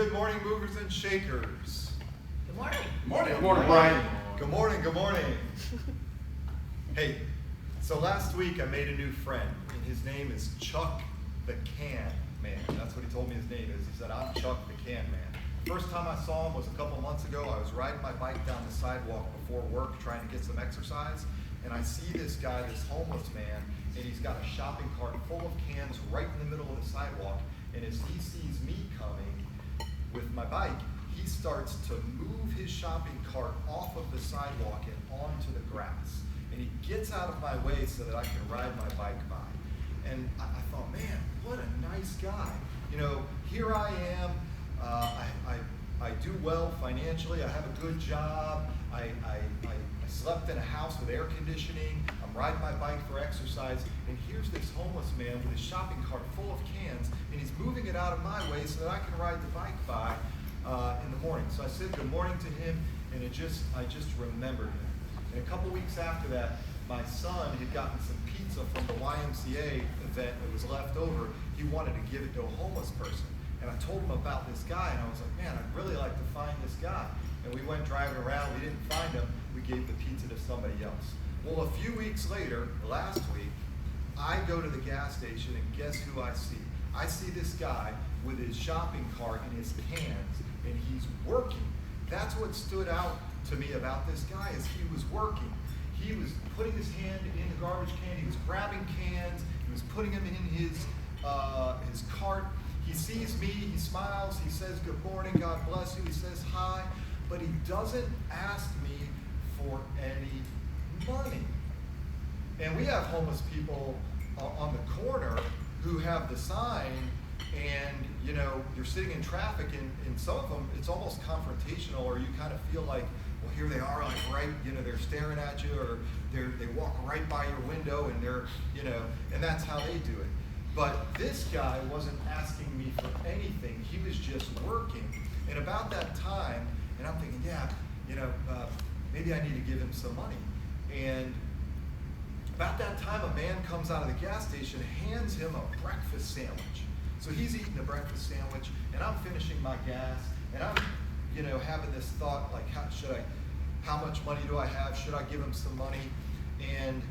good morning, movers and shakers. Good morning. Good morning. Good morning, Brian. Good morning, good morning. Hey, so last week I made a new friend, and his name is Chuck the Can Man. That's what he told me his name is. He said, I'm Chuck the Can Man. First time I saw him was a couple months ago. I was riding my bike down the sidewalk before work trying to get some exercise, and I see this guy, this homeless man, and he's got a shopping cart full of cans right in the middle of the sidewalk, and as he sees me coming with my bike, he starts to move his shopping cart off of the sidewalk and onto the grass. And he gets out of my way so that I can ride my bike by. And I thought, man, what a nice guy. You know, here I am, I do well financially, I have a good job, I slept in a house with air conditioning, I'm riding my bike for exercise, and here's this homeless man with his shopping cart full of cans, and he's moving it out of my way so that I can ride the bike by in the morning. So I said good morning to him, and I just remembered him. And a couple weeks after that, my son had gotten some pizza from the YMCA event that was left over. He wanted to give it to a homeless person. And I told him about this guy, and I was like, man, I'd really like to find this guy. And we went driving around, we didn't find him, we gave the pizza to somebody else. Well, a few weeks later, last week, I go to the gas station, and guess who I see? I see this guy with his shopping cart and his cans, and he's working. That's what stood out to me about this guy, is he was working. He was putting his hand in the garbage can, he was grabbing cans, he was putting them in his cart. He sees me, he smiles, he says good morning, God bless you, he says hi, but he doesn't ask me for any money. And we have homeless people on the corner who have the sign, and you know, you're sitting in traffic, and some of them, it's almost confrontational, or you kind of feel like, well, here they are, like right, you know, they're staring at you, or they walk right by your window, and they're, you know, and that's how they do it. But this guy wasn't asking me for anything. He was just working. And about that time, and I'm thinking, yeah, you know, maybe I need to give him some money. And about that time, a man comes out of the gas station and hands him a breakfast sandwich. So he's eating a breakfast sandwich, and I'm finishing my gas, and I'm, you know, having this thought, like, how much money do I have? Should I give him some money? And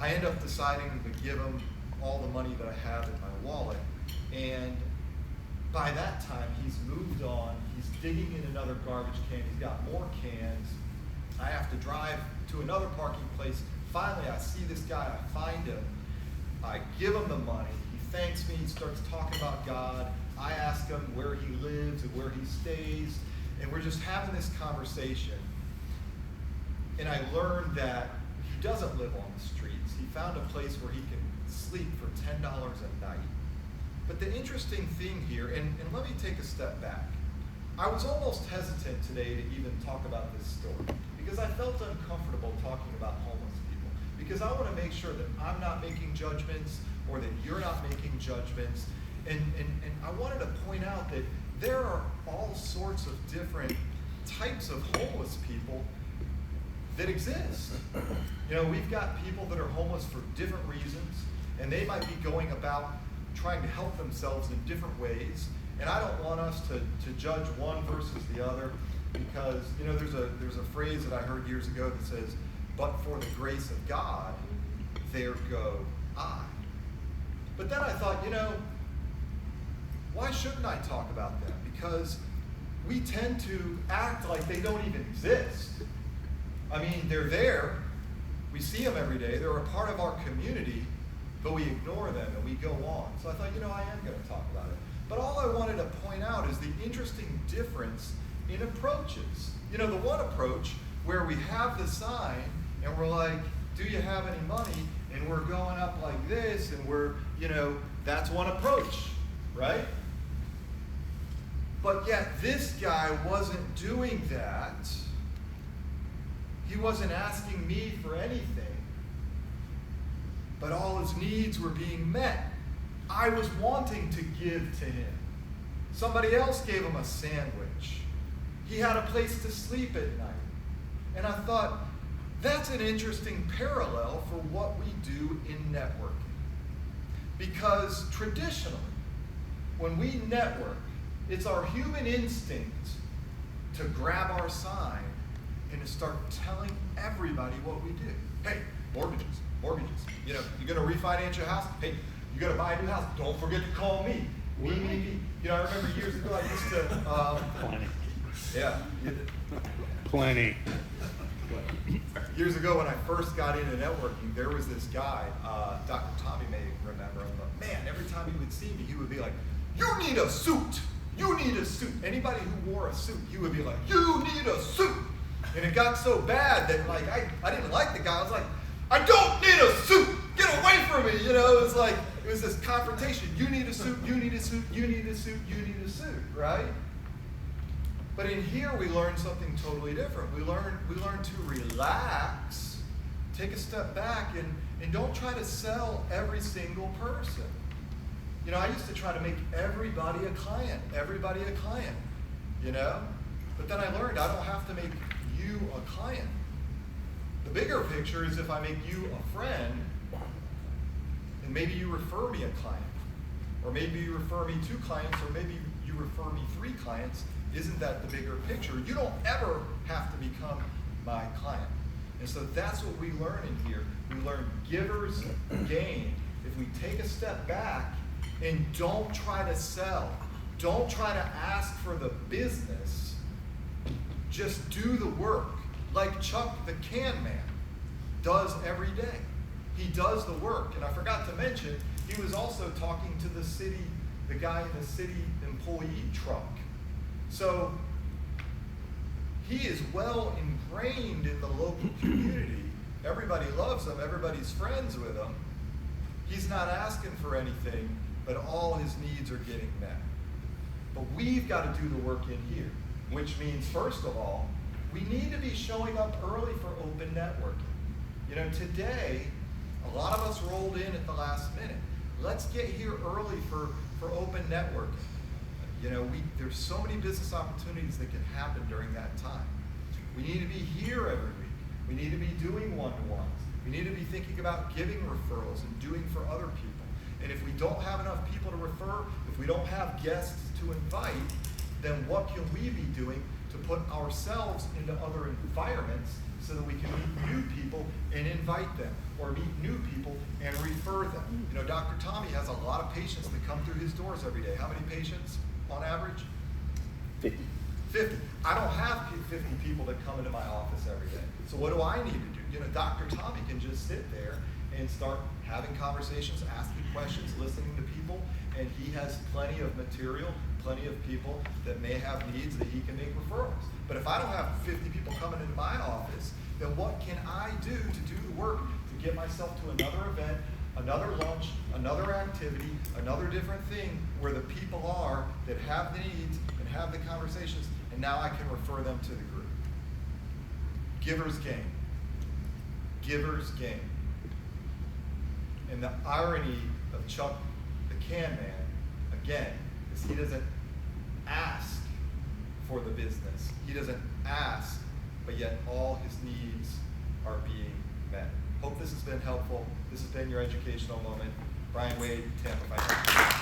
I end up deciding to give him all the money that I have in my wallet. And by that time, he's moved on. He's digging in another garbage can. He's got more cans. I have to drive to another parking place. Finally, I see this guy. I find him. I give him the money. He thanks me. He starts talking about God. I ask him where he lives and where he stays. And we're just having this conversation. And I learned that he doesn't live on the streets. He found a place where he can sleep for $10 a night. But the interesting thing here, and let me take a step back. I was almost hesitant today to even talk about this story because I felt uncomfortable talking about homeless people, because I want to make sure that I'm not making judgments or that you're not making judgments. And I wanted to point out that there are all sorts of different types of homeless people that exist. You know, we've got people that are homeless for different reasons, and they might be going about trying to help themselves in different ways. And I don't want us to judge one versus the other, because, you know, there's a phrase that I heard years ago that says, but for the grace of God, there go I. But then I thought, you know, why shouldn't I talk about them? Because we tend to act like they don't even exist. I mean, they're there. We see them every day. They're a part of our community, but we ignore them and we go on. So I thought, you know, I am going to talk about it. But all I wanted to point out is the interesting difference in approaches. You know, the one approach where we have the sign and we're like, do you have any money? And we're going up like this, and we're, you know, that's one approach, right? But yet this guy wasn't doing that. He wasn't asking me for anything, but all his needs were being met. I was wanting to give to him. Somebody else gave him a sandwich. He had a place to sleep at night. And I thought, that's an interesting parallel for what we do in networking. Because traditionally, when we network, It's our human instinct to grab our sign and to start telling everybody what we do. Hey, mortgages. You know, you're going to refinance your house? Hey, you got to buy a new house. Don't forget to call me. Me. You know, I remember years ago I used to. Plenty. Yeah. Plenty. Years ago when I first got into networking, there was this guy, Dr. Tommy may remember him, but man, every time he would see me, he would be like, "You need a suit. You need a suit." Anybody who wore a suit, he would be like, "You need a suit." And it got so bad that like I didn't like the guy. I was like, "I don't need a suit. Get away from me." You know, it was this confrontation. You need a suit, you need a suit, you need a suit, you need a suit, right? But in here we learn something totally different. We learn to relax, take a step back, and don't try to sell every single person. You know, I used to try to make everybody a client, you know? But then I learned I don't have to make you a client. The bigger picture is if I make you a friend, and maybe you refer me a client, or maybe you refer me 2 clients, or maybe you refer me 3 clients. Isn't that the bigger picture? You don't ever have to become my client. And so that's what we learn in here. We learn givers gain. If we take a step back and don't try to sell, don't try to ask for the business, just do the work like Chuck the Can Man does every day. He does the work. And I forgot to mention, he was also talking to the guy in the city employee truck. So he is well ingrained in the local community. Everybody loves him. Everybody's friends with him. He's not asking for anything, but all his needs are getting met. But we've got to do the work in here, which means, first of all, we need to be showing up early for open networking. You know, today, a lot of us rolled in at the last minute. Let's get here early for open networking. You know, there's so many business opportunities that can happen during that time. We need to be here every week. We need to be doing one-to-ones. We need to be thinking about giving referrals and doing for other people. And if we don't have enough people to refer, if we don't have guests to invite, then what can we be doing to put ourselves into other environments so that we can meet new people and invite them, or meet new people and refer them? You know, Dr. Tommy has a lot of patients that come through his doors every day. How many patients on average? 50. 50. I don't have 50 people that come into my office every day. So what do I need to do? You know, Dr. Tommy can just sit there and start having conversations, asking questions, listening to people, and he has plenty of material, plenty of people that may have needs that he can make referrals. But if I don't have 50 people coming into my office, then what can I do to do the work to get myself to another event, another lunch, another activity, another different thing where the people are that have the needs and have the conversations, and now I can refer them to the group. Givers gain. Givers gain. And the irony of Chuck the Can Man, again, is he doesn't ask for the business. He doesn't ask, but yet all his needs are being met. Hope this has been helpful. This has been your educational moment. Brian Wade, Tampa.